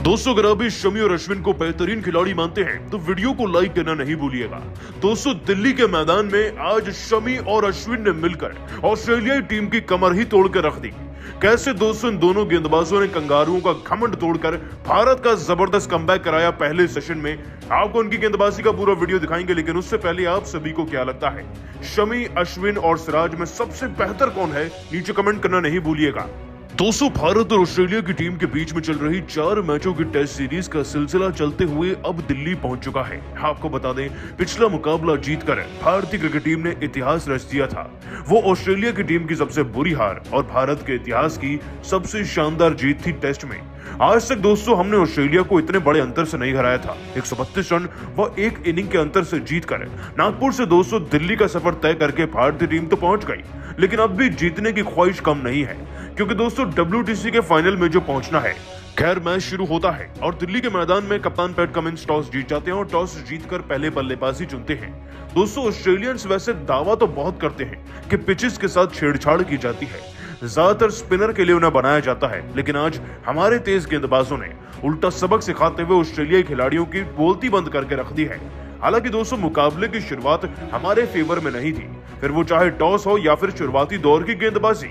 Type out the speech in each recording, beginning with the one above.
दोस्तों अगर आप इस शमी और अश्विन को बेहतरीन खिलाड़ी मानते हैं तो वीडियो को लाइक करना नहीं भूलिएगा। दोस्तों दिल्ली के मैदान में आज शमी और अश्विन ने मिलकर ऑस्ट्रेलियाई टीम की कमर ही तोड़ कर रख दी। कैसे दोस्तों इन दोनों गेंदबाजों ने कंगारुओं का घमंड तोड़कर भारत का जबरदस्त कमबैक कराया। पहले सेशन में आपको उनकी गेंदबाजी का पूरा वीडियो दिखाएंगे, लेकिन उससे पहले आप सभी को क्या लगता है शमी, अश्विन और सिराज में सबसे बेहतर कौन है, नीचे कमेंट करना नहीं भूलिएगा। दोस्तों भारत और ऑस्ट्रेलिया की टीम के बीच में चल रही 4 मैचों की टेस्ट सीरीज का सिलसिला चलते हुए अब दिल्ली पहुंच चुका है। आपको बता दें पिछला मुकाबला जीतकर भारतीय क्रिकेट टीम ने इतिहास रच दिया था। वो ऑस्ट्रेलिया की टीम की सबसे बुरी हार और भारत के इतिहास की सबसे शानदार जीत थी टेस्ट में। आज तक दोस्तों हमने ऑस्ट्रेलिया को इतने बड़े अंतर से नहीं हराया था। 132 रन व एक इनिंग के अंतर से जीतकर नागपुर से दोस्तों दिल्ली का सफर तय करके भारतीय टीम तो पहुंच गई, लेकिन अब भी जीतने की ख्वाहिश कम नहीं है, क्योंकि दोस्तों WTC के फाइनल में जो पहुंचना है। खैर मैच शुरू होता है और दिल्ली के मैदान में कप्तान पैट कमिंस टॉस जीत जाते हैं और टॉस जीतकर पहले बल्लेबाजी चुनते हैं। दोस्तों ऑस्ट्रेलियंस वैसे दावा तो बहुत करते हैं कि पिचेस के साथ छेड़छाड़ की जाती है, ज्यादातर स्पिनर के लिए उन्हें बनाया जाता है, लेकिन आज हमारे तेज गेंदबाजों ने उल्टा सबक सिखाते हुए ऑस्ट्रेलियाई खिलाड़ियों की बोलती बंद करके रख दी है। हालांकि दोस्तों मुकाबले की शुरुआत हमारे फेवर में नहीं थी, फिर वो चाहे टॉस हो या फिर शुरुआती दौर की गेंदबाजी,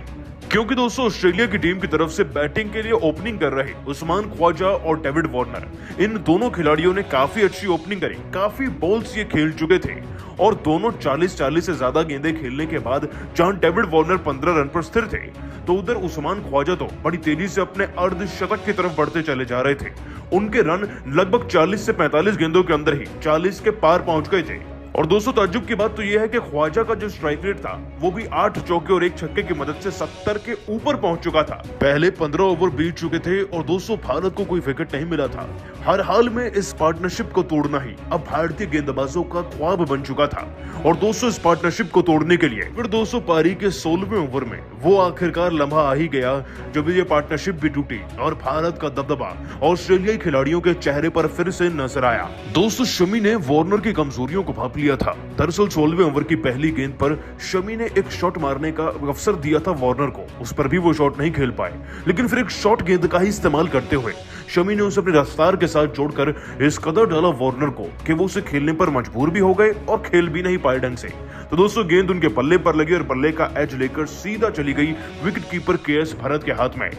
क्योंकि दोस्तों ऑस्ट्रेलिया की टीम की तरफ से बैटिंग के लिए ओपनिंग कर रहे उस्मान ख्वाजा और डेविड वार्नर, इन दोनों खिलाड़ियों ने काफी अच्छी ओपनिंग करी। काफी बॉल्स ये खेल चुके थे और दोनों 40 से ज्यादा गेंदें खेलने के बाद जहां डेविड वार्नर 15 रन पर स्थिर थे, तो उधर उस्मान ख्वाजा तो बड़ी तेजी से अपने अर्धशतक की तरफ बढ़ते चले जा रहे थे। उनके रन लगभग 40 से 45 गेंदों के अंदर ही 40 के पार पहुंच गए थे। और दोस्तों ताज्जुब की बात तो यह है कि ख्वाजा का जो स्ट्राइक रेट था वो भी 8 चौके और 1 छक्के की मदद से 70 के ऊपर पहुंच चुका था। पहले 15 ओवर बीत चुके थे और दोस्तों भारत को कोई विकेट नहीं मिला था। हर हाल में इस पार्टनरशिप को तोड़ना ही अब भारतीय गेंदबाजों का ख्वाब बन चुका था। और दोस्तों इस पार्टनरशिप को तोड़ने के लिए फिर दोस्तों पारी के 16वें ओवर में वो आखिरकार लम्हा आ ही गया जब ये पार्टनरशिप भी टूटी और भारत का दबदबा ऑस्ट्रेलियाई खिलाड़ियों के चेहरे पर फिर से नजर आया। दोस्तों शमी ने वार्नर की कमजोरियों को भांप लिया था। दरअसल 16वें ओवर की पहली गेंद पर शमी ने एक शॉट मारने का अवसर दिया था वार्नर को, उस पर भी वो शॉट नहीं खेल पाए, लेकिन फिर एक शॉट गेंद का ही इस्तेमाल करते हुए शमी ने उसे अपनी रफ्तार के साथ जोड़कर इस कदर डाला वार्नर को कि वो उसे खेलने पर मजबूर भी हो गए और खेल भी नहीं पाए ढंग से। तो दोस्तों गेंद उनके बल्ले पर लगी और बल्ले का एज लेकर सीधा चली गई विकेट कीपर KS भरत के हाथ में।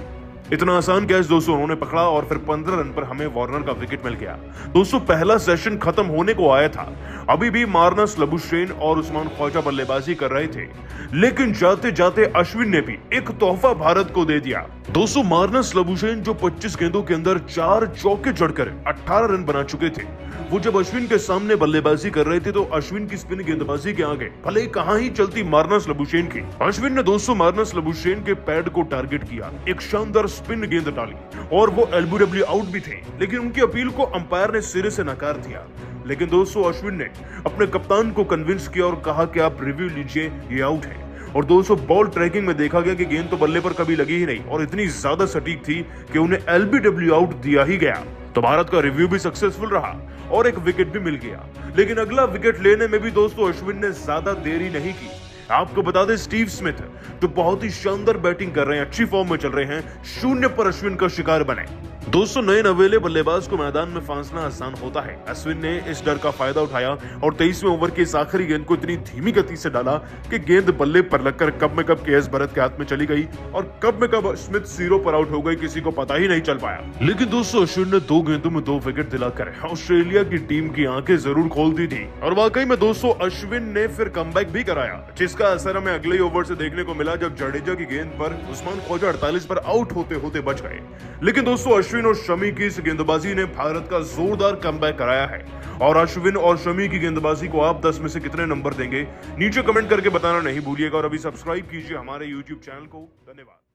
इतना आसान कैच दोस्तों उन्होंने पकड़ा और फिर 15 रन पर हमें वार्नर का विकेट मिल गया। दोस्तों पहला सेशन खत्म होने को आया था, अभी भी मार्नस लबुशेन और उस्मान ख्वाजा बल्लेबाजी कर रहे थे, लेकिन जाते जाते अश्विन ने भी एक तोहफा भारत को दे दिया। दोस्तों मार्नस लबुशेन जो 25 गेंदों के अंदर 4 चौके जड़कर 18 रन बना चुके थे, वो जब अश्विन के सामने बल्लेबाजी कर रहे थे तो अश्विन की स्पिन गेंदबाजी के आगे भले कहां ही चलती मार्नस लबुशेन की। अश्विन ने दोस्तों मार्नस लबुशेन के पैड को टारगेट किया, एक शानदार स्पिन गेंद डाली और वो LBW आउट भी थे, लेकिन उनकी अपील को अंपायर ने सिरे से नकार दिया। लेकिन दोस्तों अश्विन ने अपने कप्तान को कन्विंस किया और कहा कि आप रिव्यू लीजिए, ये आउट है। और दोस्तों बॉल ट्रैकिंग में देखा गया कि गेंद तो बल्ले पर कभी लगी ही नहीं और इतनी ज्यादा सटीक थी कि उन्हें LBW आउट दिया ही गया। तो भारत का रिव्यू भी सक्सेसफुल रहा और एक विकेट भी मिल गया, लेकिन अगला विकेट लेने में भी दोस्तों अश्विन ने ज्यादा देरी नहीं की। आपको बता दें स्टीव स्मिथ जो बहुत ही शानदार बैटिंग कर रहे हैं, अच्छी फॉर्म में चल रहे हैं, 0 पर अश्विन का शिकार बने। दोस्तों नए नवेले बल्लेबाज को मैदान में फांसना आसान होता है। अश्विन ने इस डर का फायदा उठाया और 23वें ओवर की इस आखिरी गेंद को इतनी धीमी गति से डाला कि गेंद बल्ले पर लगकर कब में कब KS भरत के हाथ में चली गई और कब में कब स्मिथ 0 पर आउट हो गई, किसी को पता ही नहीं चल पाया। लेकिन दोस्तों अश्विन ने 2 गेंदों में 2 विकेट दिलाकर ऑस्ट्रेलिया की टीम की आंखें जरूर खोल दी थी और वाकई में दोस्तों अश्विन ने फिर कमबैक भी कराया, जिसका असर हमें अगले ओवर से देखने को मिला जब जडेजा की गेंद पर उस्मान ख्वाजा 48 पर आउट होते होते बच गए। लेकिन दोस्तों अश्विन और शमी की इस गेंदबाजी ने भारत का जोरदार कमबैक कराया है। और अश्विन और शमी की गेंदबाजी को आप 10 में से कितने नंबर देंगे, नीचे कमेंट करके बताना नहीं भूलिएगा और अभी सब्सक्राइब कीजिए हमारे YouTube चैनल को। धन्यवाद।